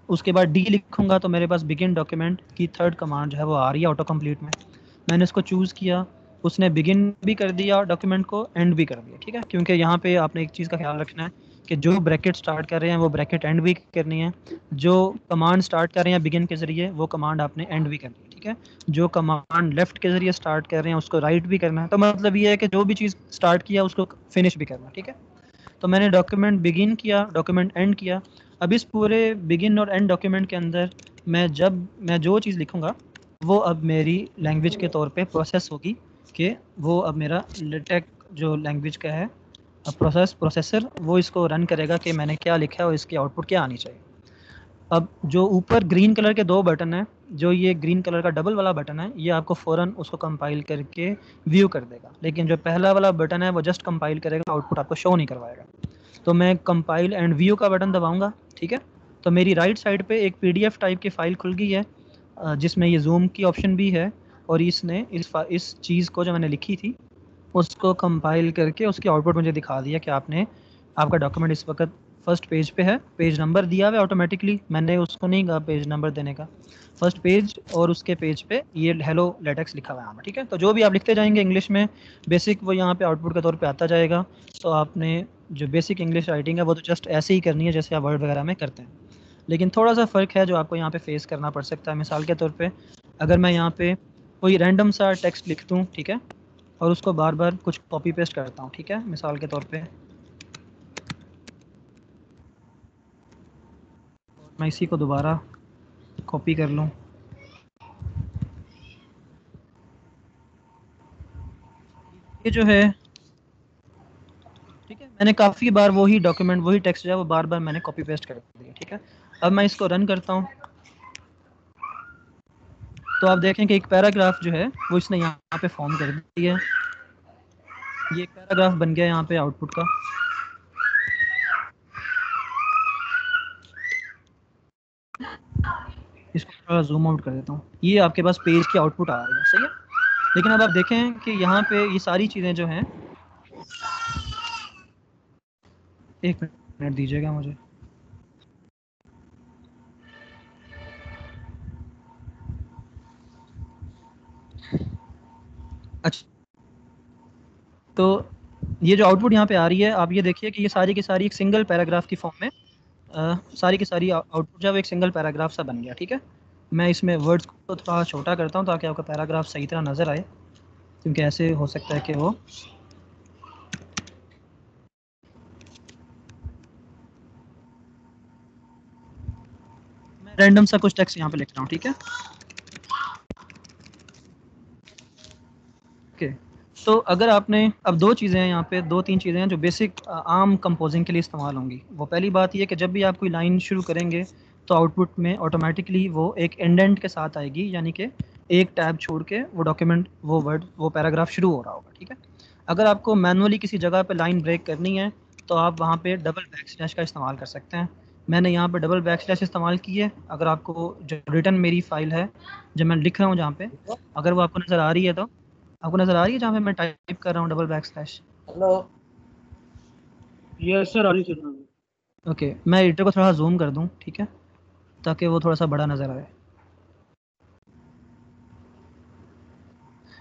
उसके बाद डी लिखूंगा तो मेरे पास बिगिन डॉक्यूमेंट की थर्ड कमांड जो है वो आ रही है ऑटो कंप्लीट में। मैंने इसको चूज़ किया, उसने बिगिन भी कर दिया डॉक्यूमेंट को, एंड भी कर दिया, ठीक है। क्योंकि यहाँ पे आपने एक चीज़ का ख्याल रखना है कि जो ब्रैकेट स्टार्ट कर रहे हैं वो ब्रैकेट एंड भी करनी है, जो कमांड स्टार्ट कर रहे हैं बिगिन के ज़रिए वो कमांड आपने एंड भी करनी है, ठीक है। जो कमांड लेफ्ट के ज़रिए स्टार्ट कर रहे हैं उसको राइट भी करना है। तो मतलब ये है कि जो भी चीज़ स्टार्ट किया उसको फिनिश भी करना है, ठीक है। तो मैंने डॉक्यूमेंट बिगिन किया, डॉक्यूमेंट एंड किया। अब इस पूरे बिगिन और एंड डॉक्यूमेंट के अंदर मैं जो चीज़ लिखूँगा वो अब मेरी लैंग्वेज के तौर पे प्रोसेस होगी, कि वो अब मेरा लेटेक जो लैंग्वेज का है प्रोसेसर वो इसको रन करेगा कि मैंने क्या लिखा है और इसकी आउटपुट क्या आनी चाहिए। अब जो ऊपर ग्रीन कलर के दो बटन हैं, जो ये ग्रीन कलर का डबल वाला बटन है, ये आपको फ़ौरन उसको कंपाइल करके व्यू कर देगा, लेकिन जो पहला वाला बटन है वो जस्ट कंपाइल करेगा, आउटपुट आपको शो नहीं करवाएगा। तो मैं कंपाइल एंड व्यू का बटन दबाऊंगा, ठीक है। तो मेरी राइट साइड पे एक पीडीएफ टाइप की फ़ाइल खुल गई है, जिसमें ये जूम की ऑप्शन भी है, और इसने इस चीज़ को जो मैंने लिखी थी उसको कंपाइल करके उसकी आउटपुट मुझे दिखा दिया कि आपका डॉक्यूमेंट इस वक्त फर्स्ट पेज पे है। पेज नंबर दिया हुआ है ऑटोमेटिकली, मैंने उसको नहीं कहा पेज नंबर देने का, फर्स्ट पेज, और उसके पेज पे ये हेलो लेटेक्स लिखा हुआ है यहाँ पर, ठीक है। तो जो भी आप लिखते जाएंगे इंग्लिश में बेसिक, वो यहाँ पे आउटपुट के तौर पे आता जाएगा। तो आपने जो बेसिक इंग्लिश राइटिंग है वो तो जस्ट ऐसे ही करनी है जैसे आप वर्ड वगैरह में करते हैं, लेकिन थोड़ा सा फ़र्क है जो आपको यहाँ पे फेस करना पड़ सकता है। मिसाल के तौर पे अगर मैं यहाँ पे कोई रैंडम सा टेक्स्ट लिख दूँ, ठीक है, और उसको बार बार कुछ कॉपी पेस्ट करता हूँ, ठीक है, मिसाल के तौर पे मैं इसी को दोबारा कॉपी कर लूँ, ये जो है, ठीक है, मैंने काफ़ी बार वही डॉक्यूमेंट वही टेक्स्ट जो है वो बार बार मैंने कॉपी पेस्ट कर दिया, ठीक है। अब मैं इसको रन करता हूँ तो आप देखें कि एक पैराग्राफ जो है वो इसने यहाँ पे फॉर्म कर दी है, ये एक पैराग्राफ बन गया यहाँ पे आउटपुट का। इसको थोड़ा जूम आउट कर देता हूँ, ये आपके पास पेज की आउटपुट आ रही है, सही है। लेकिन अब आप देखें कि यहाँ पे ये सारी चीज़ें जो हैं, एक मिनट दीजिएगा मुझे। अच्छा, तो ये जो आउटपुट यहाँ पे आ रही है, आप ये देखिए कि ये सारी की सारी एक सिंगल पैराग्राफ की फॉर्म में सारी की सारी आउटपुट जो है एक सिंगल पैराग्राफ सा बन गया, ठीक है। मैं इसमें वर्ड्स को थोड़ा छोटा करता हूँ ताकि आपका पैराग्राफ सही तरह नज़र आए, क्योंकि ऐसे हो सकता है कि वो मैं रैंडम सा कुछ टेक्स्ट यहाँ पे लिख रहा हूँ, ठीक है। ओके, तो अगर आपने अब दो चीज़ें हैं यहाँ पे, दो तीन चीज़ें हैं जो बेसिक आम कंपोजिंग के लिए इस्तेमाल होंगी। वो पहली बात ये कि जब भी आप कोई लाइन शुरू करेंगे तो आउटपुट में ऑटोमेटिकली वो एक इंडेंट के साथ आएगी, यानी कि एक टैब छोड़ के वो डॉक्यूमेंट वो वर्ड वो पैराग्राफ शुरू हो रहा होगा, ठीक है। अगर आपको मैनुअली किसी जगह पे लाइन ब्रेक करनी है तो आप वहाँ पे डबल बैक स्लैश का इस्तेमाल कर सकते हैं। मैंने यहाँ पे डबल बैक स्लैश इस्तेमाल की है। अगर आपको जो रिटर्न मेरी फाइल है जो मैं लिख रहा हूँ जहाँ पे, अगर वो आपको नज़र आ रही है तो आपको नज़र आ रही है जहाँ पे मैं टाइप कर रहा हूँ double backslash. Hello, yes sir, आ रही सर। ओके, मैं एडिटर को थोड़ा जूम कर दूँ, ठीक है, ताकि वो थोड़ा सा बड़ा नज़र आए।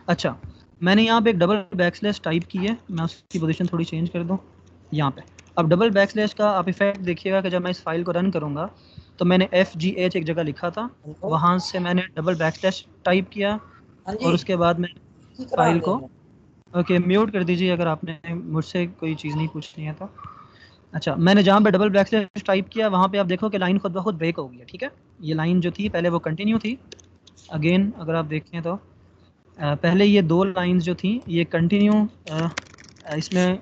अच्छा, मैंने यहाँ पे एक डबल बैक स्लैश टाइप की है, मैं उसकी पोजीशन थोड़ी चेंज कर दूँ यहाँ पे। अब डबल बैक स्लैश का आप इफेक्ट देखिएगा कि जब मैं इस फाइल को रन करूँगा तो मैंने FGH एक जगह लिखा था, वहाँ से मैंने डबल बैक स्लैश टाइप किया हाँ और जी, उसके बाद मैं की करा फाइल को, देंगे। ओके, म्यूट कर दीजिए अगर आपने मुझसे कोई चीज़ नहीं पूछनी है तो। अच्छा, मैंने जहाँ पे डबल बैक स्लैश टाइप किया वहाँ पे आप देखो कि लाइन खुद ब खुद ब्रेक हो गई है, ठीक है। ये लाइन जो थी पहले वो कंटिन्यू थी, अगेन अगर आप देखें तो पहले ये दो लाइंस जो थी ये कंटिन्यू, इसमें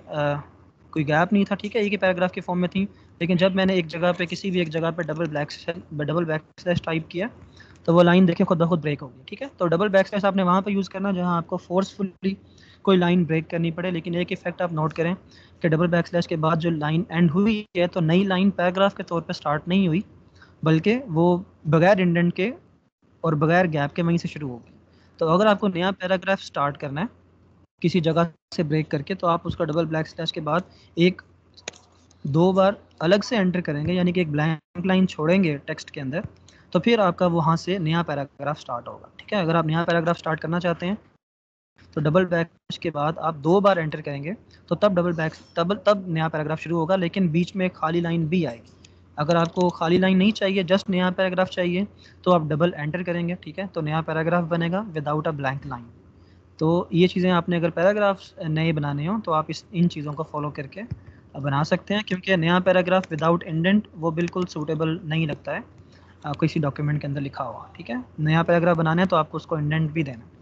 कोई गैप नहीं था, ठीक है, एक ही पैराग्राफ के फॉर्म में थी। लेकिन जब मैंने एक जगह पे किसी भी एक जगह पे डबल बैक स्लैश टाइप किया तो वो लाइन देखें खुद ब खुद ब्रेक हो गई, ठीक है। तो डबल बैक स्लैश आपने वहाँ पे यूज़ करना जहाँ आपको फोर्सफुली कोई लाइन ब्रेक करनी पड़े। लेकिन एक इफेक्ट आप नोट करें कि डबल बैक स्लैश के बाद जो लाइन एंड हुई है तो नई लाइन पैराग्राफ के तौर पे स्टार्ट नहीं हुई, बल्कि वो बगैर इंडेंट के और बगैर गैप के वहीं से शुरू होगी। तो अगर आपको नया पैराग्राफ स्टार्ट करना है किसी जगह से ब्रेक करके तो आप उसका डबल बैक स्लैश के बाद एक 2 बार अलग से एंटर करेंगे, यानी कि एक ब्लैंक लाइन छोड़ेंगे टेक्स्ट के अंदर, तो फिर आपका वहाँ से नया पैराग्राफ स्टार्ट होगा। ठीक है, अगर आप नया पैराग्राफ स्टार्ट करना चाहते हैं तो डबल बैकस्लैश के बाद आप 2 बार एंटर करेंगे, तो तब नया पैराग्राफ शुरू होगा, लेकिन बीच में खाली लाइन भी आएगी। अगर आपको खाली लाइन नहीं चाहिए, जस्ट नया पैराग्राफ चाहिए, तो आप डबल एंटर करेंगे। ठीक है, तो नया पैराग्राफ बनेगा विदाउट अ ब्लैंक लाइन। तो ये चीज़ें आपने अगर पैराग्राफ्स नए बनाने हो तो आप इन चीज़ों को फॉलो करके बना सकते हैं, क्योंकि नया पैराग्राफ विदाउट इंडेंट वो बिल्कुल सूटेबल नहीं लगता है किसी डॉक्यूमेंट के अंदर लिखा हुआ। ठीक है, नया पैराग्राफ बनाना है तो आपको उसको इंडेंट भी देना है।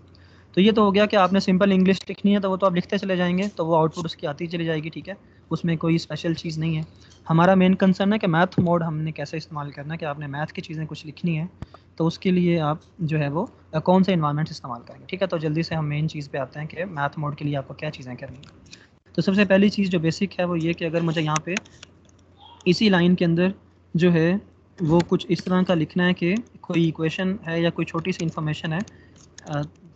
तो ये तो हो गया कि आपने सिंपल इंग्लिश लिखनी है, तो वो तो आप लिखते चले जाएंगे, तो वो आउटपुट उसकी आती चली जाएगी। ठीक है, उसमें कोई स्पेशल चीज़ नहीं है। हमारा मेन कंसर्न है कि मैथ मोड हमने कैसे इस्तेमाल करना है, कि आपने मैथ की चीज़ें कुछ लिखनी है, तो उसके लिए आप जो है वो कौन से इन्वायरमेंट्स इस्तेमाल करेंगे। ठीक है, तो जल्दी से हम मेन चीज़ पे आते हैं कि मैथ मोड के लिए आपको क्या चीज़ें करनी है। तो सबसे पहली चीज़ जो बेसिक है वो ये कि अगर मुझे यहाँ पे इसी लाइन के अंदर जो है वो कुछ इस तरह का लिखना है कि कोई इक्वेशन है या कोई छोटी सी इंफॉर्मेशन है,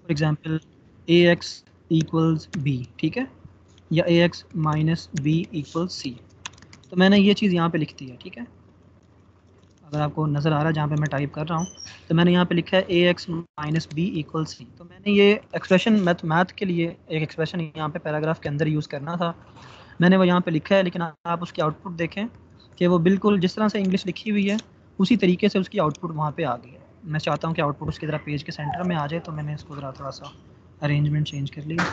for example ax equals b, ठीक है, या ax minus b equals c। तो मैंने ये चीज़ यहाँ पे लिख दी है। ठीक है, अगर आपको नज़र आ रहा है जहाँ पे मैं टाइप कर रहा हूँ, तो मैंने यहाँ पे लिखा है ax minus B equal C. तो मैंने ये एक्सप्रेशन मैथ के लिए एक एक्सप्रेशन यहाँ पे पैराग्राफ के अंदर यूज़ करना था, मैंने वो यहाँ पे लिखा है, लेकिन आप उसकी आउटपुट देखें कि वो बिल्कुल जिस तरह से इंग्लिश लिखी हुई है उसी तरीके से उसकी आउटपुट वहाँ पे आ गई है। मैं चाहता हूँ कि आउटपुट उसकी तरह पेज के सेंटर में आ जाए, तो मैंने इसको ज़रा थोड़ा सा अरेंजमेंट चेंज कर लिया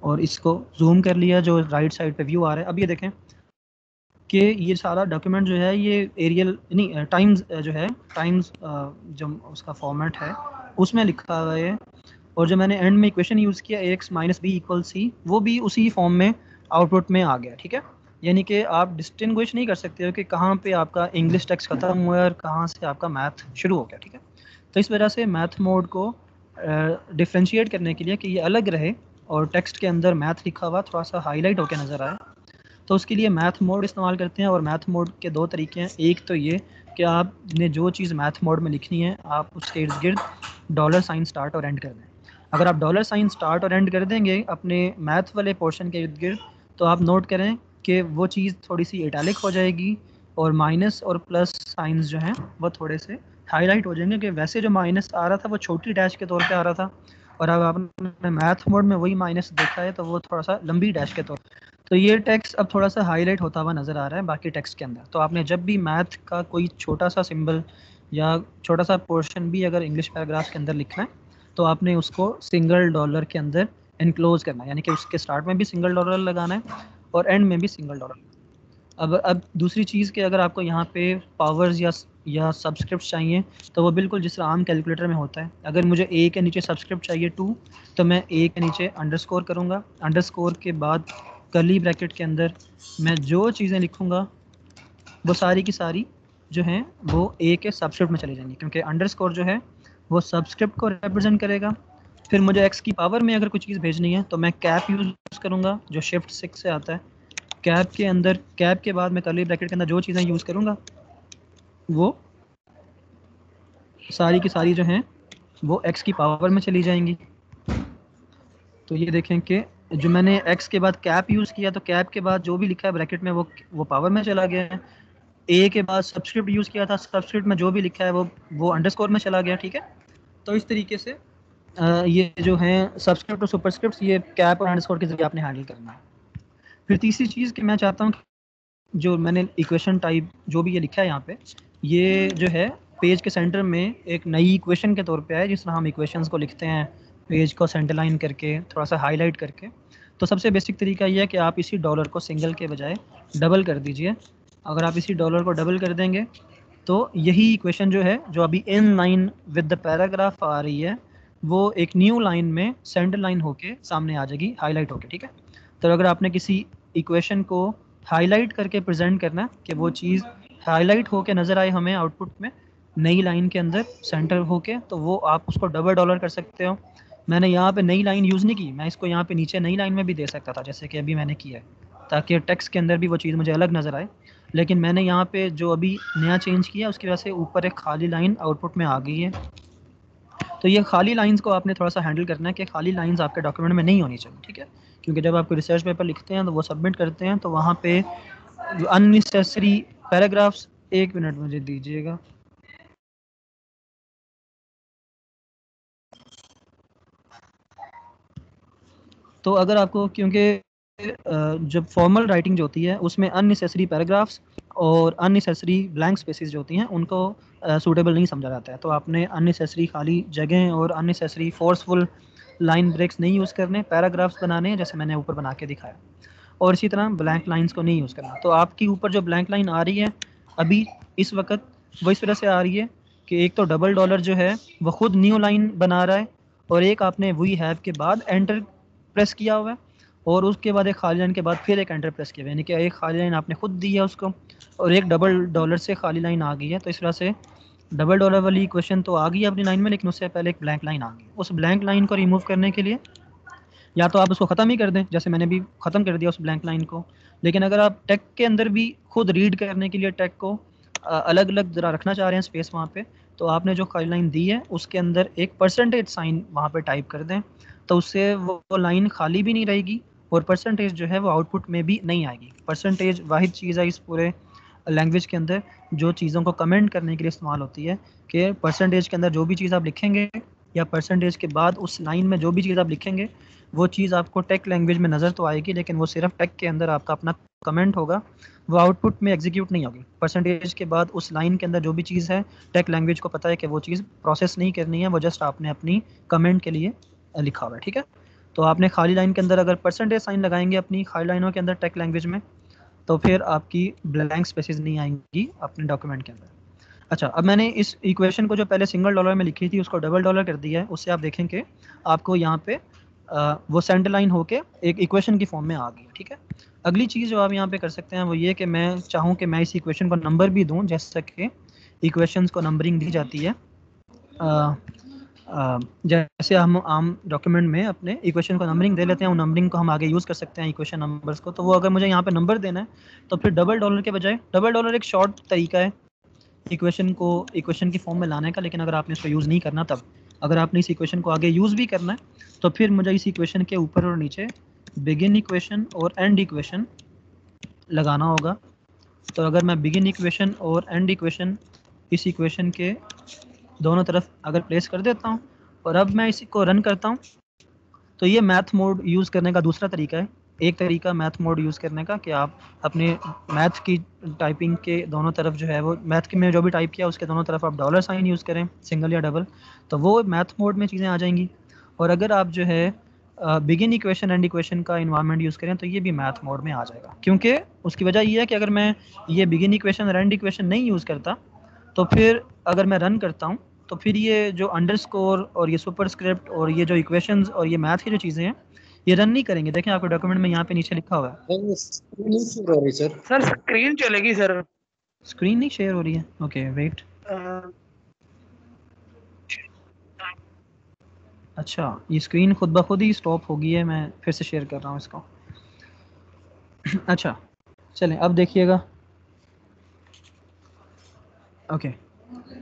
और इसको जूम कर लिया, जो राइट साइड पे व्यू आ रहा है। अब ये देखें कि ये सारा डॉक्यूमेंट जो है ये एरियल नहीं टाइम्स जो है टाइम्स जो उसका फॉर्मेट है उसमें लिखा हुआ है, और जो मैंने एंड में इक्वेशन यूज़ किया ax minus B equal C, वो भी उसी फॉर्म में आउटपुट में आ गया। ठीक है, यानी कि आप डिस्टिंग्विश नहीं कर सकते हो कि कहाँ पे आपका इंग्लिश टेक्स्ट ख़त्म हुआ है और कहाँ से आपका मैथ शुरू हो गया। ठीक है, तो इस वजह से मैथ मोड को डिफ्रेंशिएट करने के लिए कि ये अलग रहे और टेक्स्ट के अंदर मैथ लिखा हुआ थोड़ा सा हाईलाइट होकर नज़र आए, तो उसके लिए मैथ मोड इस्तेमाल करते हैं। और मैथ मोड के 2 तरीके हैं। एक तो ये कि आपने जो चीज़ मैथ मोड में लिखनी है आप उसके इर्द गिर्द डॉलर साइन स्टार्ट और एंड कर दें। अगर आप डॉलर साइन स्टार्ट और एंड कर देंगे अपने मैथ वाले पोर्शन के इर्द गिर्द, तो आप नोट करें कि वो चीज़ थोड़ी सी इटैलिक हो जाएगी और माइनस और प्लस साइंस जो हैं वो थोड़े से हाईलाइट हो जाएंगे, कि वैसे जो माइनस आ रहा था वो छोटी डैश के तौर पे आ रहा था, और अब आपने मैथ मोड में वही माइनस देखा है तो वो थोड़ा सा लंबी डैश के तौर। तो ये टेक्स्ट अब थोड़ा सा हाईलाइट होता हुआ नज़र आ रहा है बाकी टेक्स्ट के अंदर। तो आपने जब भी मैथ का कोई छोटा सा सिंबल या छोटा सा पोर्शन भी अगर इंग्लिश पैराग्राफ के अंदर लिखना है, तो आपने उसको सिंगल डॉलर के अंदर इनक्लोज करना है, यानी कि उसके स्टार्ट में भी सिंगल डॉलर लगाना है और एंड में भी सिंगल डॉलर। अब दूसरी चीज़ कि अगर आपको यहाँ पे पावर्स या सब्सक्रिप्ट चाहिए, तो वो बिल्कुल जिस तरह आम कैलकुलेटर में होता है। अगर मुझे ए के नीचे सब्सक्रिप्ट चाहिए 2, तो मैं ए के नीचे अंडरस्कोर करूँगा, अंडरस्कोर के बाद कर्ली ब्रैकेट के अंदर मैं जो चीज़ें लिखूँगा वो सारी की सारी जो हैं वो ए के सब्सक्रिप्ट में चली जाएंगी, क्योंकि अंडरस्कोर जो है वो सब्सक्रिप्ट को रिप्रेजेंट करेगा। फिर मुझे एक्स की पावर में अगर कुछ चीज़ भेजनी है तो मैं कैप यूज़ करूँगा, जो शिफ्ट 6 से आता है। कैप के अंदर, कैप के बाद मैं कर्ली ब्रैकेट के अंदर जो चीज़ें यूज़ करूँगा वो सारी की सारी जो हैं वो एक्स की पावर में चली जाएंगी। तो ये देखें कि जो मैंने एक्स के बाद कैप यूज़ किया, तो कैप के बाद जो भी लिखा है ब्रैकेट में वो पावर में चला गया है। ए के बाद सब्सक्रिप्ट यूज़ किया था, सब्सक्रिप्ट में जो भी लिखा है वो अंडरस्कोर में चला गया। ठीक है, तो इस तरीके से ये जो हैं सब्सक्रिप्ट और सुपरस्क्रिप्ट, ये कैप और अंडरस्कोर के जरिए आपने हैंडल करना है। फिर तीसरी चीज़ कि मैं चाहता हूँ जो मैंने इक्वेशन टाइप जो भी ये लिखा है यहाँ पे, ये जो है पेज के सेंटर में एक नई इक्वेशन के तौर पे है, जिस तरह हम इक्वेशंस को लिखते हैं पेज को सेंटर लाइन करके थोड़ा सा हाईलाइट करके। तो सबसे बेसिक तरीका ये है कि आप इसी डॉलर को सिंगल के बजाय डबल कर दीजिए। अगर आप इसी डॉलर को डबल कर देंगे तो यही इक्वेशन जो है, जो अभी in line with the paragraph आ रही है, वो एक न्यू लाइन में सेंटर लाइन होके सामने आ जाएगी हाईलाइट होके। ठीक है, तो अगर आपने किसी इक्वेशन को हाईलाइट करके प्रेजेंट करना कि वो चीज़ हाईलाइट होके नज़र आए हमें आउटपुट में नई लाइन के अंदर सेंटर होके, तो वो आप उसको डबल डॉलर कर सकते हो। मैंने यहाँ पे नई लाइन यूज़ नहीं की, मैं इसको यहाँ पे नीचे नई लाइन में भी दे सकता था जैसे कि अभी मैंने किया है, ताकि टेक्स्ट के अंदर भी वो चीज़ मुझे अलग नज़र आए। लेकिन मैंने यहाँ पे जो अभी नया चेंज किया उसकी वजह से ऊपर एक खाली लाइन आउटपुट में आ गई है। तो ये खाली लाइंस को आपने थोड़ा सा हैंडल करना है कि खाली लाइंस आपके डॉक्यूमेंट में नहीं होनी चाहिए। ठीक है, क्योंकि जब आप कोई रिसर्च पेपर लिखते हैं तो वो सबमिट करते हैं तो वहाँ पे अननेसेसरी पैराग्राफ्स, 1 मिनट मुझे दीजिएगा। तो अगर आपको, क्योंकि जब फॉर्मल राइटिंग जो होती है उसमें अननेसेसरी पैराग्राफ्स और अननेसेसरी ब्लैंक स्पेसेस जो होती हैं उनको सूटेबल नहीं समझा जाता है, तो आपने अननेसेसरी खाली जगह और अननेसेसरी फोर्सफुल लाइन ब्रेक्स नहीं यूज़ करने, पैराग्राफ्स बनाने हैं जैसे मैंने ऊपर बना के दिखाया, और इसी तरह ब्लैंक लाइंस को नहीं यूज़ करना। तो आपकी ऊपर जो ब्लैंक लाइन आ रही है अभी इस वक्त वो इस तरह से आ रही है कि एक तो डबल डॉलर जो है वो खुद न्यू लाइन बना रहा है, और एक आपने वी हैव के बाद एंटर प्रेस किया हुआ है, और उसके बाद एक खाली लाइन के बाद फिर एक एंटर प्रेस किया हुआ है, यानी कि एक खाली लाइन आपने खुद दी है उसको, और एक डबल डॉलर से खाली लाइन आ गई है। तो इस तरह से डबल डॉलर वाली क्वेश्चन तो आ गई है अपनी लाइन में, लेकिन उससे पहले एक ब्लैंक लाइन आ गई। उस ब्लैंक लाइन को रिमूव करने के लिए या तो आप उसको ख़त्म ही कर दें, जैसे मैंने भी ख़त्म कर दिया उस ब्लैंक लाइन को, लेकिन अगर आप टेक के अंदर भी खुद रीड करने के लिए टेक को अलग अलग ज़रा रखना चाह रहे हैं स्पेस वहाँ पे, तो आपने जो खाली लाइन दी है उसके अंदर एक परसेंटेज साइन वहाँ पे टाइप कर दें, तो उससे वो लाइन खाली भी नहीं रहेगी और परसेंटेज जो है वो आउटपुट में भी नहीं आएगी। परसेंटेज वाहिद चीज़ है इस पूरे लैंग्वेज के अंदर जो चीज़ों को कमेंट करने के लिए इस्तेमाल होती है, कि परसेंटेज के अंदर जो भी चीज़ आप लिखेंगे या परसेंटेज के बाद उस लाइन में जो भी चीज़ आप लिखेंगे वो चीज़ आपको टेक लैंग्वेज में नज़र तो आएगी, लेकिन वो सिर्फ टेक के अंदर आपका अपना कमेंट होगा, वो आउटपुट में एग्जीक्यूट नहीं होगी। परसेंटेज के बाद उस लाइन के अंदर जो भी चीज़ है टेक लैंग्वेज को पता है कि वो चीज़ प्रोसेस नहीं करनी है, वो जस्ट आपने अपनी कमेंट के लिए लिखा हुआ है, ठीक है। तो आपने खाली लाइन के अंदर अगर परसेंटेज साइन लगाएंगे अपनी खाली लाइनों के अंदर टेक लैंग्वेज में, तो फिर आपकी ब्लैंक स्पेसेस नहीं आएंगी अपने डॉक्यूमेंट के अंदर। अच्छा, अब मैंने इस इक्वेशन को जो पहले सिंगल डॉलर में लिखी थी उसको डबल डॉलर कर दिया है, उससे आप देखें कि आपको यहाँ पे वो सेंटर लाइन होके एक इक्वेशन की फॉर्म में आ गई है, ठीक है। अगली चीज़ जो आप यहाँ पे कर सकते हैं वो ये कि मैं चाहूँ कि मैं इस इक्वेशन को नंबर भी दूँ, जैसा कि इक्वेशंस को नंबरिंग दी जाती है। जैसे हम आम डॉक्यूमेंट में अपने इक्वेशन को नंबरिंग दे लेते हैं, उन नंबरिंग को हम आगे यूज़ कर सकते हैं इक्वेशन नंबर्स को, तो वो अगर मुझे यहाँ पे नंबर देना है तो फिर डबल डॉलर के बजाय, डबल डॉलर एक शॉर्ट तरीका है इक्वेशन को इक्वेशन की फॉर्म में लाने का, लेकिन अगर आपने इसको यूज़ नहीं करना तब, अगर आपने इस इक्वेशन को आगे यूज़ भी करना है तो फिर मुझे इस इक्वेशन के ऊपर और नीचे बिगिन इक्वेशन और एंड इक्वेशन लगाना होगा। तो अगर मैं बिगिन इक्वेशन और एंड इक्वेशन इस इक्वेशन के दोनों तरफ अगर प्लेस कर देता हूँ और अब मैं इसी को रन करता हूँ, तो ये मैथ मोड यूज़ करने का दूसरा तरीका है। एक तरीका मैथ मोड यूज़ करने का कि आप अपने मैथ की टाइपिंग के दोनों तरफ जो है वो मैथ के में जो भी टाइप किया उसके दोनों तरफ आप डॉलर साइन यूज़ करें, सिंगल या डबल, तो वो मैथ मोड में चीज़ें आ जाएंगी। और अगर आप जो है बिगिन इक्वेशन एंड इक्वेशन का इन्वायरमेंट यूज़ करें तो ये भी मैथ मोड में आ जाएगा, क्योंकि उसकी वजह ये है कि अगर मैं ये बिगिन इक्वेशन और एंड इक्वेशन नहीं यूज़ करता तो फिर अगर मैं रन करता हूँ तो फिर ये जो अंडरस्कोर और ये सुपरस्क्रिप्ट और ये जो इक्वेशंस और ये मैथ की जो चीज़ें हैं ये रन नहीं करेंगे। देखें आपके डॉक्यूमेंट में यहाँ पे नीचे लिखा हुआ है। सर स्क्रीन चलेगी सर। स्क्रीन नहीं शेयर हो रही है, ओके वेट। अच्छा, ये स्क्रीन खुद ब खुद ही स्टॉप हो गई है, मैं फिर से शेयर कर रहा हूँ इसको। अच्छा चलें, अब देखिएगा। ओके,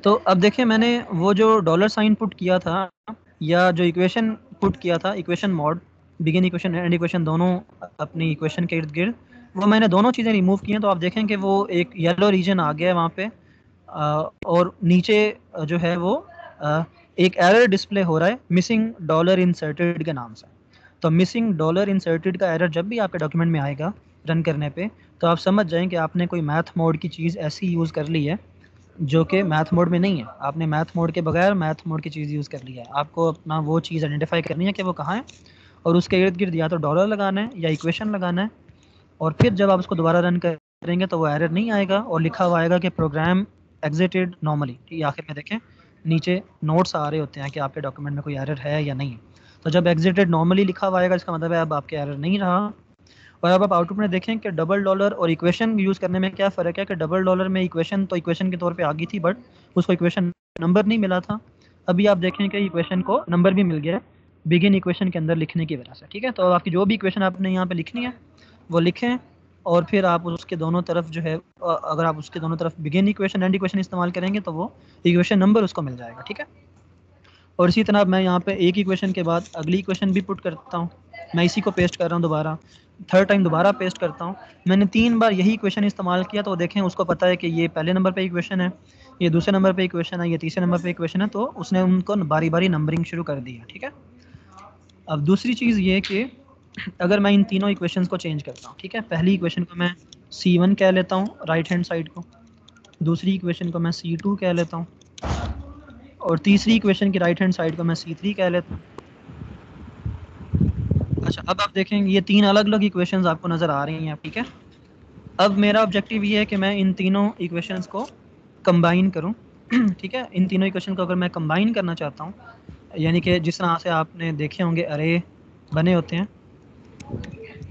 तो अब देखें मैंने वो जो डॉलर साइन पुट किया था या जो इक्वेशन पुट किया था, equation mod, begin equation and equation दोनों अपनी इक्वेशन के इर्द गिर्द, वो मैंने दोनों चीज़ें रिमूव की हैं। तो आप देखें कि वो एक येलो रीजन आ गया है वहाँ पे, और नीचे जो है वो एक एरर डिस्प्ले हो रहा है मिसिंग डॉलर इंसर्टेड के नाम से। तो मिसिंग डॉलर इंसर्टेड का एरर जब भी आपके डॉक्यूमेंट में आएगा रन करने पे, तो आप समझ जाएं कि आपने कोई मैथ मोड की चीज़ ऐसी यूज़ कर ली है जो कि मैथ मोड में नहीं है। आपने मैथ मोड के बगैर मैथ मोड की चीज़ यूज़ कर ली है। आपको अपना वो चीज़ आइडेंटिफाई करनी है कि वो कहाँ है, और उसके इर्द गिर्द या तो डॉलर लगाना है या इक्वेशन लगाना है, और फिर जब आप उसको दोबारा रन करेंगे तो वो एरर नहीं आएगा और लिखा हुआ आएगा कि प्रोग्राम एग्जिटेड नॉर्मली। ठीक, आखिर में देखें नीचे नोट्स आ रहे होते हैं कि आपके डॉक्यूमेंट में कोई एरर है या नहीं है। तो जब एग्जिटेड नॉर्मली लिखा हुआ आएगा इसका मतलब है अब आपके एरर नहीं रहा। और अब आप आउटपुट में देखें कि डबल डॉलर और इक्वेशन यूज़ करने में क्या फ़र्क है, कि डबल डॉलर में इक्वेशन तो इक्वेशन के तौर पे आ गई थी बट उसको इक्वेशन नंबर नहीं मिला था। अभी आप देखें कि इक्वेशन को नंबर भी मिल गया है बिगिन इक्वेशन के अंदर लिखने की वजह से। ठीक है, तो आपकी जो भी इक्वेशन आपने यहाँ पे लिखनी है वो लिखें, और फिर आप उसके दोनों तरफ जो है अगर आप उसके दोनों तरफ बिगिन इक्वेशन एंड इक्वेशन इस्तेमाल करेंगे तो वो इक्वेशन नंबर उसको मिल जाएगा। ठीक है, और इसी तरह मैं यहाँ पे एक इक्वेशन के बाद अगली इक्वेशन भी पुट करता हूँ। मैं इसी को पेस्ट कर रहा हूँ दोबारा, थर्ड टाइम दोबारा पेस्ट करता हूँ। मैंने 3 बार यही इक्वेशन इस्तेमाल किया, तो देखें उसको पता है कि ये पहले नंबर पे इक्वेशन है, ये दूसरे नंबर पे इक्वेशन है, ये तीसरे नंबर पे इक्वेशन है, तो उसने उनको बारी बारी नंबरिंग शुरू कर दी है, ठीक है। अब दूसरी चीज़ ये कि अगर मैं इन तीनों इक्वेशंस को चेंज करता हूँ, ठीक है, पहली इक्वेशन को मैं C1 कह लेता हूँ राइट हैंड साइड को, दूसरी इक्वेशन को मैं C2 कह लेता हूँ, और तीसरी इक्वेशन की राइट हैंड साइड को मैं C3 कह लेता हूँ। अच्छा, अब आप देखेंगे ये 3 अलग अलग इक्वेशंस आपको नज़र आ रही हैं, ठीक है। अब मेरा ऑब्जेक्टिव ये है कि मैं इन तीनों इक्वेशंस को कंबाइन करूं, ठीक है। इन तीनों इक्वेशन को अगर मैं कंबाइन करना चाहता हूं, यानी कि जिस तरह से आपने देखे होंगे अरे बने होते हैं,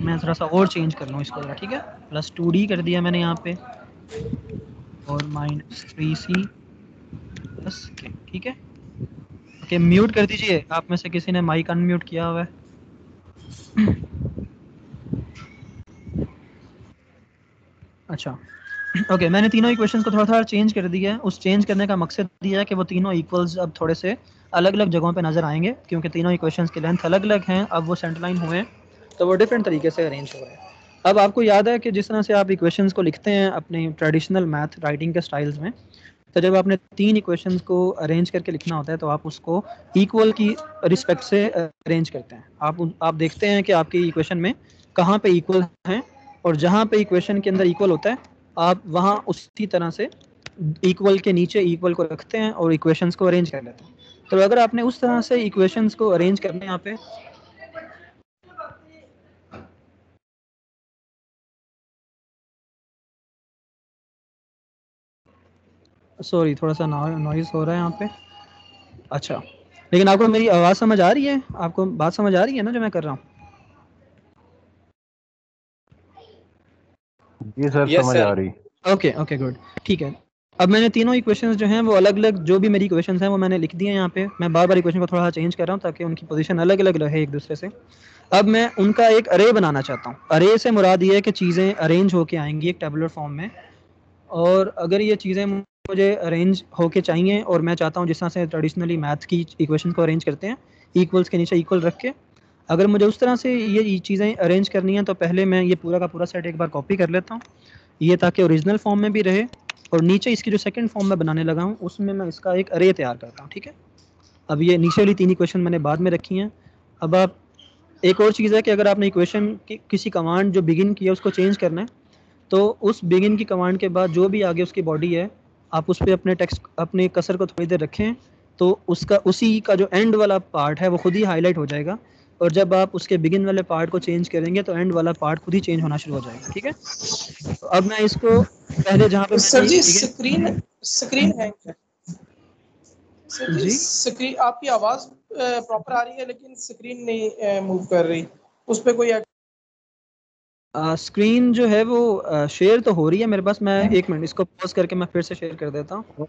मैं थोड़ा सा और चेंज कर लूँ इसको, ठीक है। प्लस 2d कर दिया मैंने यहाँ पे, और -3c प्लस k, ठीक है। ओके, म्यूट कर दीजिए, आप में से किसी ने माइक अनम्यूट किया हुआ है। अच्छा, ओके, मैंने तीनों इक्वेशंस को थोड़ा-थोड़ा चेंज कर दिया है। उस चेंज करने का मकसद ये है कि वो तीनों इक्वल्स अब थोड़े से अलग-अलग जगहों पे नज़र आएँगे, क्योंकि तीनों इक्वेशंस की लेंथ अलग-अलग हैं। अब वो सेंटर लाइन हुए हैं, तो वो डिफरेंट तरीके से अरेंज हो रहे हैं। अब आपको याद है कि जिस तरह से आप इक्वेशंस को लिखते हैं अपने ट्रेडिशनल मैथ राइटिंग के स्टाइल्स में, तो जब आपने 3 इक्वेशंस को अरेंज करके लिखना होता है, तो आप उसको इक्वल की रिस्पेक्ट से अरेंज करते हैं। आप देखते हैं कि आपकी इक्वेशन में कहाँ पे इक्वल हैं, और जहाँ पे इक्वेशन के अंदर इक्वल होता है, आप वहाँ उसी तरह से इक्वल के नीचे इक्वल को रखते हैं और इक्वेशंस को अरेंज कर लेते हैं। तो अगर आपने उस तरह से इक्वेशंस को अरेंज करने यहाँ पे, सॉरी थोड़ा सा नॉइज़ हो रहा है यहाँ पे। अच्छा, लेकिन आपको मेरी आवाज़ समझ आ रही है? आपको बात समझ आ रही है ना जो मैं कर रहा हूँ? जी सर, समझ आ रही। ओके ओके गुड, ठीक है। अब मैंने तीनों इक्वेशंस जो हैं वो अलग-अलग, जो भी मेरी इक्वेशंस हैं वो मैंने लिख दी हैं यहाँ पे। मैं बार-बार इक्वेशन को थोड़ा चेंज कर रहा हूँ ताकि उनकी पोजीशन अलग-अलग रहे एक दूसरे से। अब मैं उनका एक अरे बनाना चाहता हूँ। अरे से मुराद ये है कि चीज़ें अरेंज होके आएंगी एक टेबुलर फॉर्म में, और अगर ये चीज़ें मुझे अरेंज होके चाहिए, और मैं चाहता हूँ जिस तरह से ट्रेडिशनली मैथ की इक्वेशन को अरेंज करते हैं, इक्वल्स के नीचे इक्वल रख के, अगर मुझे उस तरह से ये चीज़ें अरेंज करनी है, तो पहले मैं ये पूरा का पूरा सेट एक बार कॉपी कर लेता हूँ, ये ताकि ओरिजिनल फॉर्म में भी रहे, और नीचे इसकी जो सेकंड फॉर्म में बनाने लगा हूँ उसमें मैं इसका एक अरे तैयार करता हूँ, ठीक है। अब ये नीचे वाली 3 इक्वेशन मैंने बाद में रखी हैं। अब आप, एक और चीज़ है कि अगर आपने इक्वेशन की किसी कमांड जो बिगिन की है उसको चेंज करना है, तो उस बिगिन की कमांड के बाद जो भी आगे उसकी बॉडी है, आप उस पर अपने टेक्स्ट, अपने कर्सर को थोड़ी देर रखें, तो उसका उसी का जो एंड वाला पार्ट है वो खुद ही हाईलाइट हो जाएगा, और जब आप उसके बिगिन वाले पार्ट को चेंज करेंगे तो एंड वाला पार्ट खुद ही चेंज होना शुरू हो जाएगा, ठीक है। तो अब मैं इसको पहले जहाँ पे सर जी स्क्रीन हैंग है सर जी। स्क्रीन आपकी आवाज प्रॉपर आ रही है लेकिन स्क्रीन नहीं मूव कर रही, उस पे कोई स्क्रीन जो है वो शेयर तो हो रही है मेरे पास। मैं एक मिनट इसको पॉज करके मैं फिर से शेयर कर देता हूँ।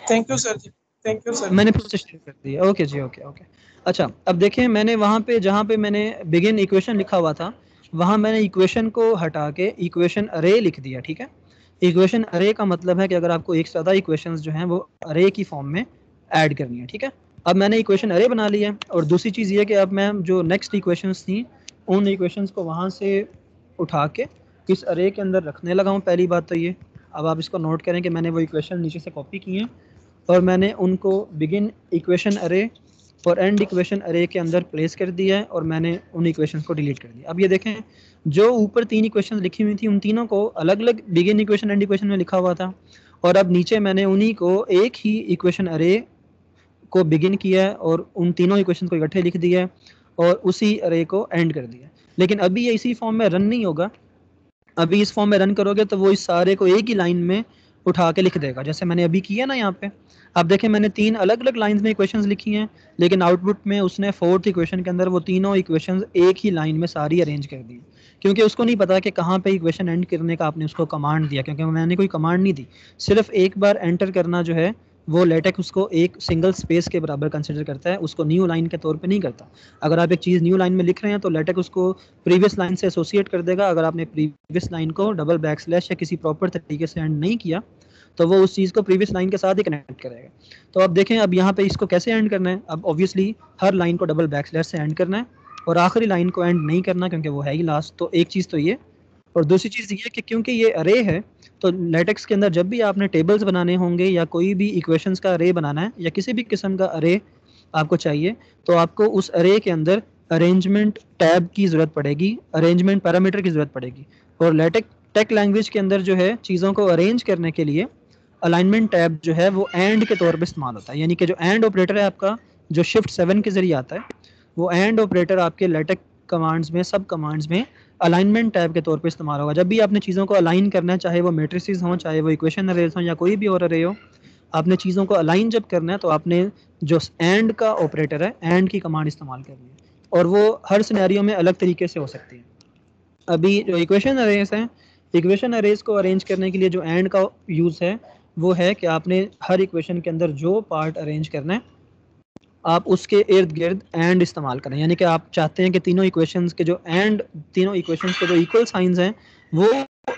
Thank you sir ji, thank you sir. मैंने फिर से शेयर कर दिया। Okay ji, okay okay. अच्छा, अब देखें मैंने वहाँ पे जहाँ पे मैंने बिगिन इक्वेशन लिखा हुआ था, वहाँ मैंने इक्वेशन को हटा के इक्वेशन अरे लिख दिया, ठीक है। इक्वेशन अरे का मतलब है कि अगर आपको एक से ज़्यादा इक्वेशंस जो हैं वो अरे की फॉर्म में ऐड करनी है, ठीक है। अब मैंने इक्वेशन अरे बना लिया, और दूसरी चीज़ ये कि अब मैं जो नेक्स्ट इक्वेशंस थी उन इक्वेशंस को वहाँ से उठा के इस अरे के अंदर रखने लगा हूँ। पहली बात तो ये, अब आप इसको नोट करें कि मैंने वो इक्वेशन नीचे से कॉपी की हैं, और मैंने उनको बिगिन इक्वेशन अरे और एंड इक्वेशन अरे के अंदर प्लेस कर दिया है, और मैंने उन इक्वेशंस को डिलीट कर दिया। अब ये देखें, जो ऊपर 3 इक्वेशंस लिखी हुई थी उन तीनों को अलग अलग बिगिन इक्वेशन एंड इक्वेशन में लिखा हुआ था, और अब नीचे मैंने उन्हीं को एक ही इक्वेशन अरे को बिगिन किया है और उन तीनों इक्वेशन को इकट्ठे लिख दिया है, और उसी अरे को एंड कर दिया। लेकिन अभी ये इसी फॉर्म में रन नहीं होगा। अभी इस फॉर्म में रन करोगे तो वो इस सारे को एक ही लाइन में उठा के लिख देगा, जैसे मैंने अभी किया ना यहाँ पे। अब देखें, मैंने 3 अलग अलग लाइंस में इक्वेशंस लिखी हैं, लेकिन आउटपुट में उसने 4th इक्वेशन के अंदर वो तीनों इक्वेशंस एक ही लाइन में सारी अरेंज कर दी, क्योंकि उसको नहीं पता कि कहाँ पे इक्वेशन एंड करने का आपने उसको कमांड दिया, क्योंकि मैंने कोई कमांड नहीं दी। सिर्फ एक बार एंटर करना जो है वो लेटेक्स उसको एक सिंगल स्पेस के बराबर कंसिडर करता है, उसको न्यू लाइन के तौर पे नहीं करता। अगर आप एक चीज़ न्यू लाइन में लिख रहे हैं तो लेटेक्स उसको प्रीवियस लाइन से एसोसिएट कर देगा। अगर आपने प्रीवियस लाइन को डबल बैक स्लैश या किसी प्रॉपर तरीके से एंड नहीं किया तो वो उस चीज़ को प्रीवियस लाइन के साथ ही कनेक्ट करेगा। तो अब देखें अब यहाँ पे इसको कैसे एंड करना है। अब ऑब्वियसली हर लाइन को डबल बैकस्लैश से एंड करना है और आखिरी लाइन को एंड नहीं करना क्योंकि वो है ही लास्ट। तो एक चीज़ तो ये, और दूसरी चीज़ ये कि क्योंकि ये अरे है तो लेटेक्स के अंदर जब भी आपने टेबल्स बनाने होंगे या कोई भी इक्वेशंस का अरे बनाना है या किसी भी किस्म का अरे आपको चाहिए, तो आपको उस अरे के अंदर अरेंजमेंट टैब की ज़रूरत पड़ेगी, अरेंजमेंट पैरामीटर की ज़रूरत पड़ेगी। और लेटेक्स टेक लैंग्वेज के अंदर जो है चीज़ों को अरेंज करने के लिए अलाइनमेंट टैब जो है वो एंड के तौर पे इस्तेमाल होता है। यानी कि जो एंड ऑपरेटर है आपका, जो शिफ्ट 7 के ज़रिए आता है, वो एंड ऑपरेटर आपके लेटेक कमांड्स में, सब कमांड्स में अलाइनमेंट टैब के तौर पे इस्तेमाल होगा। जब भी आपने चीज़ों को अलाइन करना है, चाहे वो मैट्रिसेस हों, चाहे वो इक्वेशन अरेज हों या कोई भी और अरे हो, आपने चीज़ों को अलाइन जब करना है तो आपने जो एंड का ऑपरेटर है, एंड की कमांड इस्तेमाल करनी है, और वो हर सिनेरियो में अलग तरीके से हो सकती है। अभी जो इक्वेशन अरेज हैं, इक्वेशन अरेज को अरेंज करने के लिए जो एंड का यूज़ है वो है कि आपने हर इक्वेशन के अंदर जो पार्ट अरेंज करना है आप उसके इर्द गिर्द एंड इस्तेमाल करें। यानी कि आप चाहते हैं कि तीनों इक्वेशंस के जो एंड, तीनों इक्वेशंस के जो इक्वल साइंस हैं वो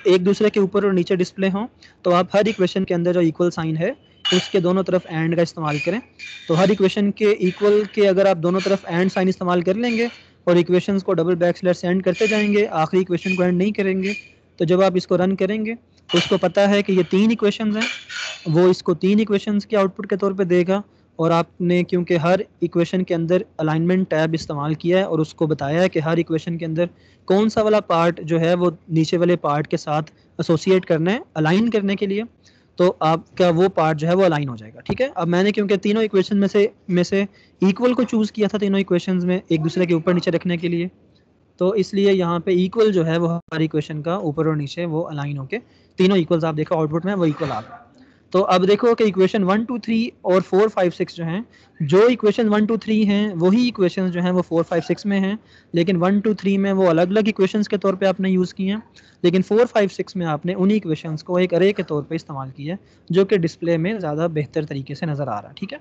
एक दूसरे के ऊपर और नीचे डिस्प्ले हों, तो आप हर इक्वेशन के अंदर जो इक्वल साइन है उसके दोनों तरफ एंड का इस्तेमाल करें। तो हर इक्वेशन के इक्वल के अगर आप दोनों तरफ एंड साइन इस्तेमाल कर लेंगे और इक्वेशंस को डबल बैकस्लैश से एंड करते जाएंगे, आखिरी इक्वेशन को एंड नहीं करेंगे, तो जब आप इसको रन करेंगे तो उसको पता है कि ये 3 इक्वेशंस हैं, वो इसको 3 इक्वेशंस के आउटपुट के तौर पे देगा। और आपने क्योंकि हर इक्वेशन के अंदर अलाइनमेंट टैब इस्तेमाल किया है और उसको बताया है कि हर इक्वेशन के अंदर कौन सा वाला पार्ट जो है वो नीचे वाले पार्ट के साथ एसोसिएट करना है अलाइन करने के लिए, तो आपका वो पार्ट जो है वो अलाइन हो जाएगा। ठीक है, अब मैंने क्योंकि तीनों इक्वेशन में से इक्वल को चूज़ किया था तीनों इक्वेशंस में एक दूसरे के ऊपर नीचे रखने के लिए, तो इसलिए यहाँ पे इक्वल जो है वो हर इक्वेशन का ऊपर और नीचे वो अलाइन होके तीनों इक्वल्स आप देखो आउटपुट में वो इक्वल आ गए। तो अब देखो कि इक्वेशन 1 2 3 और 4 5 6 जो हैं, जो इक्वेशन 1 2 3 हैं वही इक्वेशन जो हैं वो 4 5 6 में हैं, लेकिन 1 2 3 में वो अलग अलग इक्वेशंस के तौर पे आपने यूज़ किए हैं, लेकिन 4 5 6 में आपने उन्हीं इक्वेशंस को एक अरे के तौर पे इस्तेमाल किया है जो कि डिस्प्ले में ज़्यादा बेहतर तरीके से नज़र आ रहा है। ठीक है,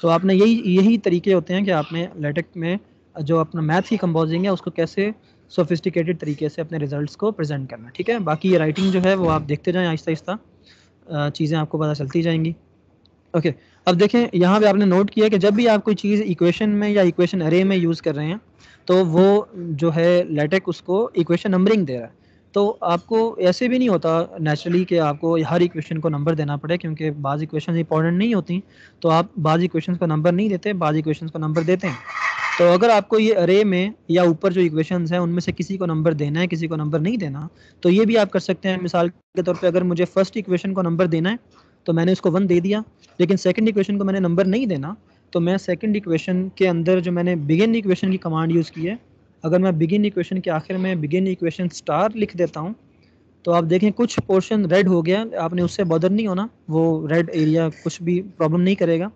तो आपने यही तरीके होते हैं कि आपने लेटेक में जो अपना मैथ की कंपोजिंग है उसको कैसे सोफिस्टिकेटेड तरीके से अपने रिजल्ट्स को प्रेजेंट करना है। ठीक है, बाकी ये राइटिंग जो है वो आप देखते जाएं, आहिस्ता आहिस्ता चीज़ें आपको पता चलती जाएंगी। ओके, अब देखें यहाँ पे आपने नोट किया कि जब भी आप कोई चीज़ इक्वेशन में या इक्वेशन अरे में यूज़ कर रहे हैं तो वो जो है लेटेक उसको इक्वेशन नंबरिंग दे रहा है। तो आपको ऐसे भी नहीं होता नेचुरली कि आपको हर इक्वेशन को नंबर देना पड़े, क्योंकि बाज़ इक्वेशन इंपॉर्टेंट नहीं होती, तो आप बाज़ इक्वेशन को नंबर नहीं देते, बाज़ इक्वेशन को नंबर देते हैं। तो अगर आपको ये अरे में या ऊपर जो इक्वेशंस हैं उनमें से किसी को नंबर देना है, किसी को नंबर नहीं देना, तो ये भी आप कर सकते हैं। मिसाल के तौर पे अगर मुझे फर्स्ट इक्वेशन को नंबर देना है तो मैंने उसको 1 दे दिया, लेकिन सेकंड इक्वेशन को मैंने नंबर नहीं देना, तो मैं सेकंड इक्वेशन के अंदर जो मैंने बिगिन इक्वेशन की कमांड यूज़ की है, अगर मैं बिगिन इक्वेशन के आखिर में बिगिन इक्वेशन स्टार लिख देता हूँ तो आप देखें कुछ पोर्शन रेड हो गया, आपने उससे बॉदर नहीं होना, वो रेड एरिया कुछ भी प्रॉब्लम नहीं करेगा।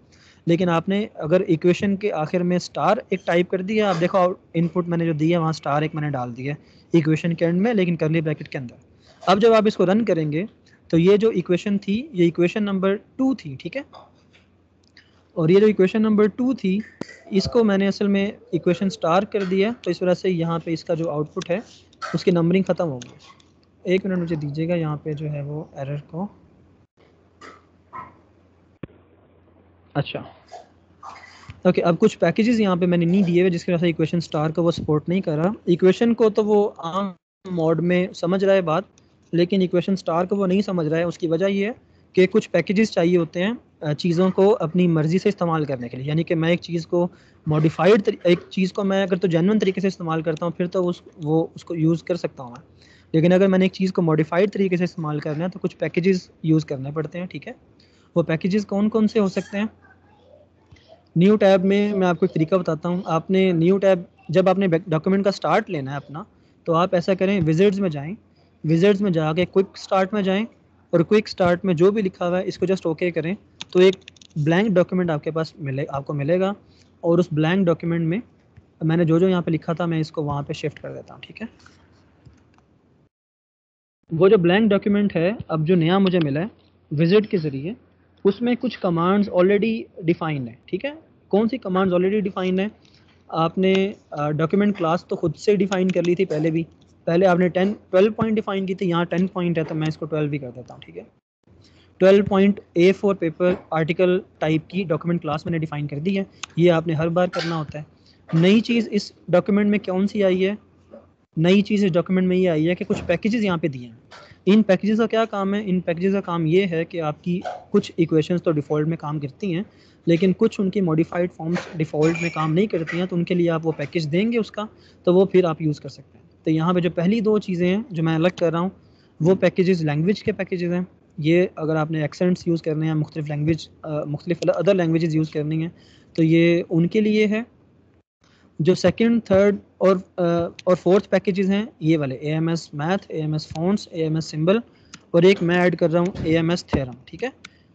लेकिन आपने अगर इक्वेशन के आखिर में स्टार एक टाइप कर दिया, आप देखो इनपुट मैंने जो दिया वहाँ स्टार एक मैंने डाल दिया इक्वेशन के एंड में, लेकिन करली ब्रैकेट के अंदर। अब जब आप इसको रन करेंगे तो ये जो इक्वेशन थी ये इक्वेशन नंबर 2 थी। ठीक है, और ये जो इक्वेशन नंबर 2 थी इसको मैंने असल में इक्वेशन स्टार कर दिया, तो इस वजह से यहाँ पे इसका जो आउटपुट है उसकी नंबरिंग ख़त्म हो गई। एक मिनट मुझे दीजिएगा, यहाँ पे जो है वो एरर को, अच्छा ओके अब कुछ पैकेजेस यहाँ पे मैंने नहीं दिए हुए जिसकी वजह से इक्वेशन स्टार को वो सपोर्ट नहीं कर रहा। इक्वेशन को तो वो आम मोड में समझ रहा है बात, लेकिन इक्वेशन स्टार को वो नहीं समझ रहा है। उसकी वजह ये है कि कुछ पैकेजेस चाहिए होते हैं चीज़ों को अपनी मर्ज़ी से इस्तेमाल करने के लिए। यानी कि मैं एक चीज़ को मॉडिफाइड, एक चीज़ को मैं अगर तो जेन्युइन तरीके से इस्तेमाल करता हूँ फिर तो उसको यूज़ कर सकता हूँ मैं, लेकिन अगर मैंने एक चीज़ को मॉडिफाइड तरीके से इस्तेमाल करना है तो कुछ पैकेजेस यूज़ करने पड़ते हैं। ठीक है, वो पैकेजेस कौन कौन से हो सकते हैं? न्यू टैब में मैं आपको एक तरीका बताता हूँ। आपने न्यू टैब, जब आपने डॉक्यूमेंट का स्टार्ट लेना है अपना, तो आप ऐसा करें, विजिट्स में जाएं, विजिट्स में जाके क्विक स्टार्ट में जाएं और क्विक स्टार्ट में जो भी लिखा हुआ है इसको जस्ट ओके करें, तो एक ब्लैंक डॉक्यूमेंट आपको मिलेगा। और उस ब्लैंक डॉक्यूमेंट में मैंने जो यहाँ पे लिखा था मैं इसको वहाँ पे शिफ्ट कर देता हूँ। ठीक है, वो जो ब्लैंक डॉक्यूमेंट है अब जो नया मुझे मिला है विजिट के ज़रिए, उसमें कुछ कमांड्स ऑलरेडी डिफाइंड है। ठीक है, कौन सी कमांड्स ऑलरेडी डिफाइंड है? आपने डॉक्यूमेंट क्लास तो खुद से डिफाइन कर ली थी पहले भी, पहले आपने 12 पॉइंट डिफाइन की थी, यहाँ 10 पॉइंट है तो मैं इसको 12 भी कर देता हूँ। ठीक है, 12.A4 पेपर आर्टिकल टाइप की डॉक्यूमेंट क्लास मैंने डिफाइन कर दी है। ये आपने हर बार करना होता है। नई चीज़ इस डॉक्यूमेंट में कौन सी आई है? नई चीज़ इस डॉक्यूमेंट में ये आई है कि कुछ पैकेजेस यहाँ पे दिए हैं। इन पैकेजेस का क्या काम है? इन पैकेजेस का काम ये है कि आपकी कुछ इक्वेशंस तो डिफ़ॉल्ट में काम करती हैं, लेकिन कुछ उनकी मॉडिफाइड फॉर्म्स डिफ़ॉल्ट में काम नहीं करती हैं, तो उनके लिए आप वो पैकेज देंगे उसका, तो वो फिर आप यूज़ कर सकते हैं। तो यहाँ पे जो पहली दो चीज़ें हैं जो मैं अलग कर रहा हूँ, वो पैकेजेस लैंग्वेज के पैकेजेस हैं। ये अगर आपने एक्सेंट्स यूज़ करने हैं, मुख्तलिफ लैंग्वेज मुख्तलिफ अदर लैंग्वेजेस यूज़ करनी है, तो ये उनके लिए है। जो सेकंड, थर्ड और फोर्थ पैकेजेस हैं ये वाले AMS math, AMS fonts, AMS symbol, और एक मैं ऐड कर रहा हूँ AMS थ्योरम। ठीक है,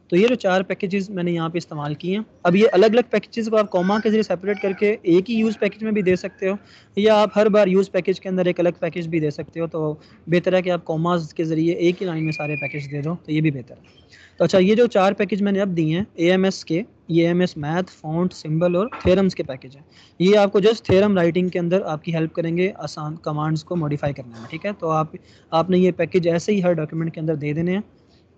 तो ये जो 4 पैकेजेस मैंने यहाँ पे इस्तेमाल किए हैं। अब ये अलग अलग पैकेजेस को आप कॉमा के जरिए सेपरेट करके एक ही यूज़ पैकेज में भी दे सकते हो, या आप हर बार यूज़ पैकेज के अंदर एक अलग पैकेज भी दे सकते हो। तो बेहतर है कि आप कॉमास के ज़रिए एक ही लाइन में सारे पैकेज दे दो, तो ये भी बेहतर है। तो अच्छा, ये जो 4 पैकेज मैंने अब दिए हैं AMS के, ये AMS मैथ, फ़ॉन्ट, सिंबल और थ्योरम्स के पैकेज हैं। ये आपको जस्ट थ्योरम राइटिंग के अंदर आपकी हेल्प करेंगे आसान कमांड्स को मॉडिफाई करने में। ठीक है, तो आपने ये पैकेज ऐसे ही हर डॉक्यूमेंट के अंदर दे देने हैं,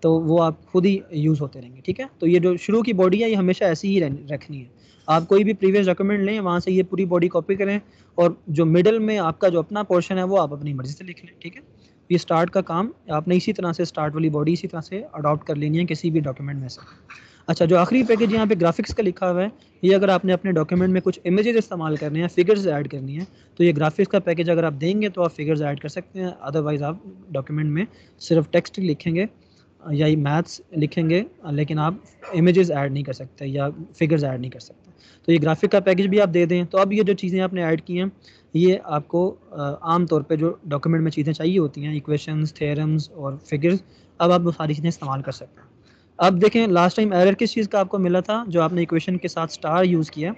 तो वो आप खुद ही यूज़ होते रहेंगे। ठीक है, तो ये जो शुरू की बॉडी है ये हमेशा ऐसी ही रखनी है। आप कोई भी प्रीवियस डॉक्यूमेंट लें, वहाँ से ये पूरी बॉडी कॉपी करें, और जो मिडल में आपका जो अपना पोर्शन है वो आप अपनी मर्ज़ी से लिख लें। ठीक है, ये स्टार्ट का काम आपने इसी तरह से, स्टार्ट वाली बॉडी इसी तरह से अडॉप्ट कर लेनी है किसी भी डॉक्यूमेंट में से। अच्छा, जो आखिरी पैकेज यहाँ पे ग्राफिक्स का लिखा हुआ है, ये अगर आपने अपने डॉक्यूमेंट में कुछ इमेजेस इस्तेमाल करने हैं, फिगर्स ऐड करनी है, तो ये ग्राफिक्स का पैकेज अगर आप देंगे तो आप फिगर्स ऐड कर सकते हैं। अदरवाइज़ आप डॉक्यूमेंट में सिर्फ टेक्स्ट लिखेंगे या मैथ्स लिखेंगे, लेकिन आप इमेजेस ऐड नहीं कर सकते या फिगर्स ऐड नहीं कर सकते। तो ये ग्राफिक का पैकेज भी आप दे दें। तो अब ये जो चीज़ें आपने ऐड की हैं, ये आपको आम तौर पे जो डॉक्यूमेंट में चीज़ें चाहिए होती हैं, इक्वेशंस, थ्योरम्स और फिगर्स, अब आप वो सारी चीज़ें इस्तेमाल कर सकते हैं। अब देखें, लास्ट टाइम एरर किस चीज़ का आपको मिला था? जो आपने इक्वेशन के साथ स्टार यूज़ किया,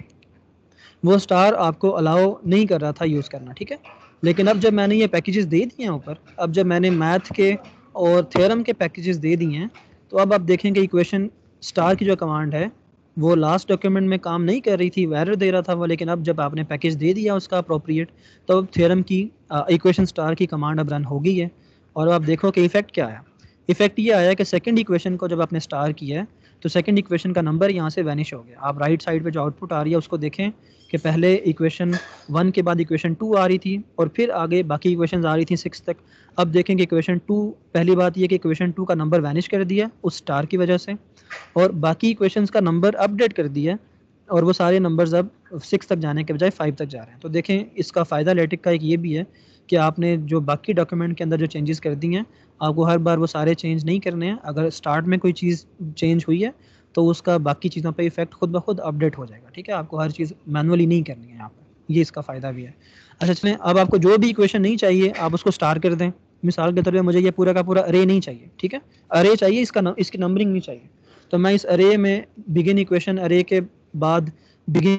वो स्टार आपको अलाउ नहीं कर रहा था यूज़ करना। ठीक है, लेकिन अब जब मैंने ये पैकेजेस दे दिए हैं ऊपर, अब जब मैंने मैथ के और थ्योरम के पैकेजेस दे दिए हैं, तो अब आप देखेंगे इक्वेशन स्टार की जो कमांड है वो लास्ट डॉक्यूमेंट में काम नहीं कर रही थी, वो एरर दे रहा था वो, लेकिन अब जब आपने पैकेज दे दिया उसका अप्रोप्रिएट, तो अब थ्योरम की इक्वेशन स्टार की कमांड अब रन हो गई है। और अब देखो कि इफेक्ट क्या आया। इफेक्ट ये आया कि सेकंड इक्वेशन को जब आपने स्टार किया है, तो सेकंड इक्वेशन का नंबर यहाँ से वैनिश हो गया। आप राइट साइड पे जो आउटपुट आ रही है उसको देखें कि पहले इक्वेशन 1 के बाद इक्वेशन 2 आ रही थी, और फिर आगे बाकी इक्वेशंस आ रही थी 6 तक। अब देखेंगे इक्वेशन 2, पहली बात ये कि इक्वेशन 2 का नंबर वैनिश कर दिया उस स्टार की वजह से, और बाकी इक्वेशंस का नंबर अपडेट कर दिया, और वो सारे नंबर्स अब 6 तक जाने के बजाय 5 तक जा रहे हैं। तो देखें, इसका फ़ायदा लेटिक का एक ये भी है कि आपने जो बाकी डॉक्यूमेंट के अंदर जो चेंजेस कर दी हैं, आपको हर बार वो सारे चेंज नहीं करने हैं। अगर स्टार्ट में कोई चीज़ चेंज हुई है, तो उसका बाकी चीज़ों पे इफ़ेक्ट खुद ब खुद अपडेट हो जाएगा। ठीक है, आपको हर चीज़ मैनुअली नहीं करनी है यहाँ पे, ये इसका फ़ायदा भी है। अच्छा चलें, अब आपको जो भी इक्वेशन नहीं चाहिए आप उसको स्टार कर दें। मिसाल के तौर पे मुझे ये पूरा का पूरा अरे नहीं चाहिए। ठीक है, अरे चाहिए, इसकी नंबरिंग नहीं चाहिए। तो मैं इस अरे में बिगिन इक्वेशन अरे के बाद बिगिन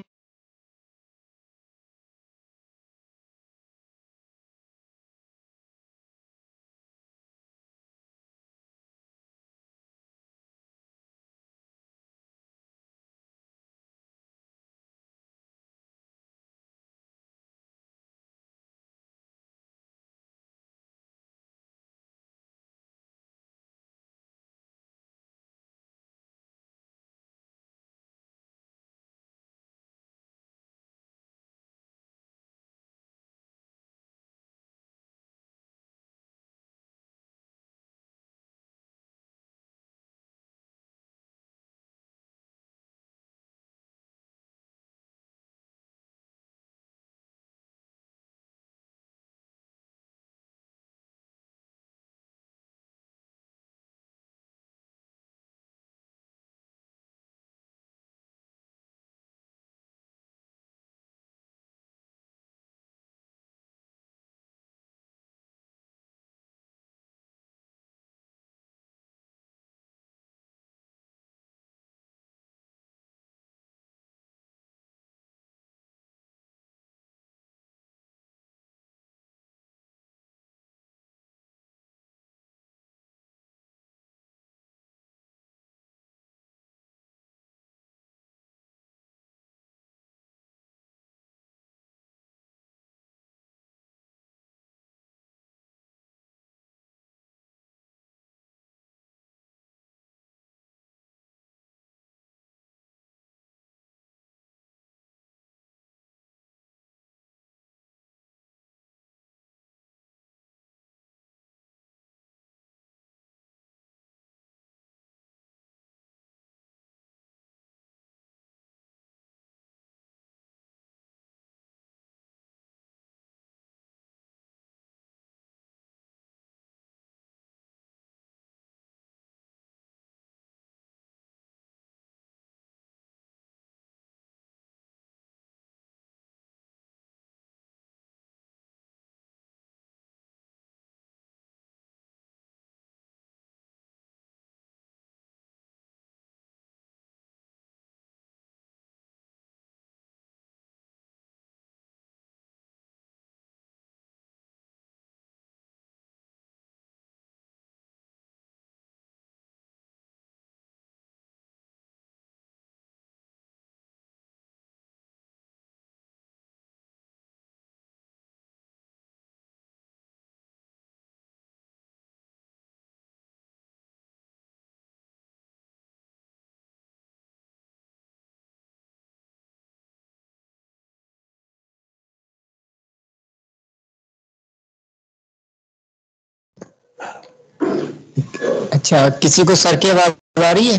अच्छा, किसी को सर की आवाज आ रही है?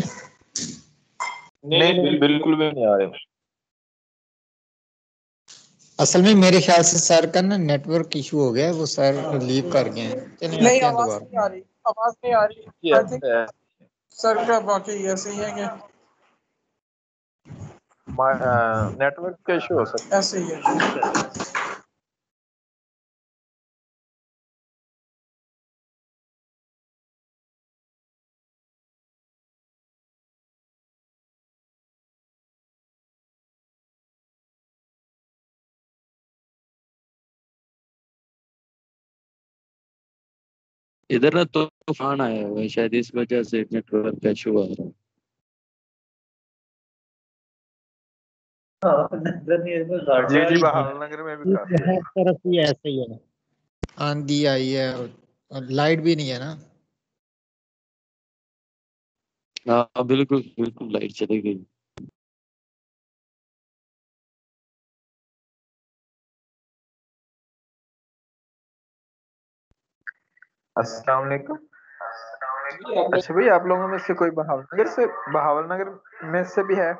नहीं, बिल्कुल भी नहीं आ रहे। असल में मेरे ख्याल से सर का ना नेटवर्क इशू हो गया है, वो सर लीव कर गए हैं। चलिए नहीं, आते हैं आवाज नहीं दोबारा। आ रही, आवाज नहीं आ रही। आई थिंक सर का बाकी ऐसे ही है कि नेटवर्क का इशू हो सकता है। ऐसे ही है। इधर ना तो तूफान आया हुआ है, शायद इस वजह से नेटवर्क का इशू आ रहा है। जी जी, बहावलनगर में भी काफी है। तरफ ही ऐसे ही है, आंधी आई है और लाइट भी नहीं है ना। हाँ बिल्कुल बिल्कुल, लाइट चली गई। अस्सलाम वालेकुम। अच्छा भाई, आप लोगों में से कोई बहावलनगर में से भी है?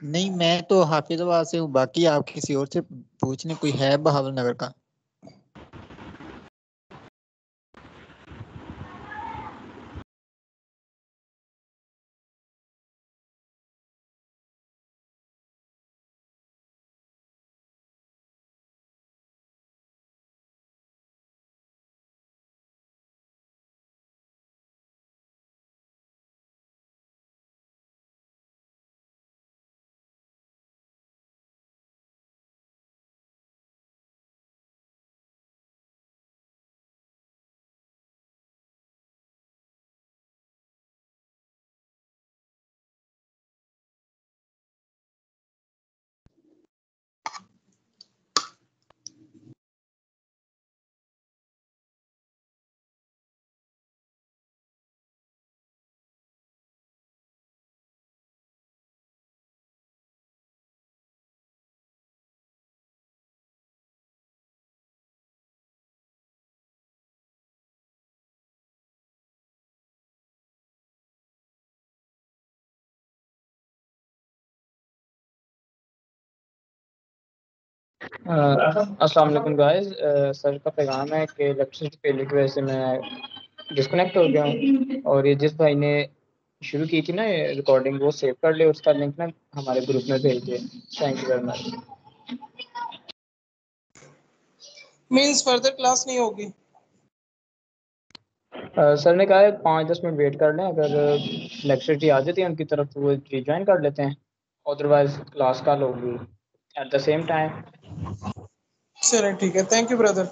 नहीं, मैं तो हाफिजाबाद से हूँ, बाकी आप किसी और से पूछने, कोई है बहावल नगर का? अस्सलाम वालेकुम गाइस। सर का पैगाम है कि इलेक्ट्रिसिटी फेलियर की वजह से मैं डिस्कनेक्ट हो गया हूँ, और ये जिस भाई ने शुरू की थी ना ये रिकॉर्डिंग, वो सेव कर ले, उसका लिंक ना हमारे ग्रुप में भेज दे। Thank you very much. Means further class नहीं होगी। सर ने कहा है 5-10 मिनट वेट कर लें, अगर इलेक्ट्रिसिटी आ जाती है उनकी तरफ तो वो रिज्वाइन कर लेते हैं, अदरवाइज क्लास कल होगी एट द सेम टाइम। चलें, ठीक है, थैंक यू ब्रदर।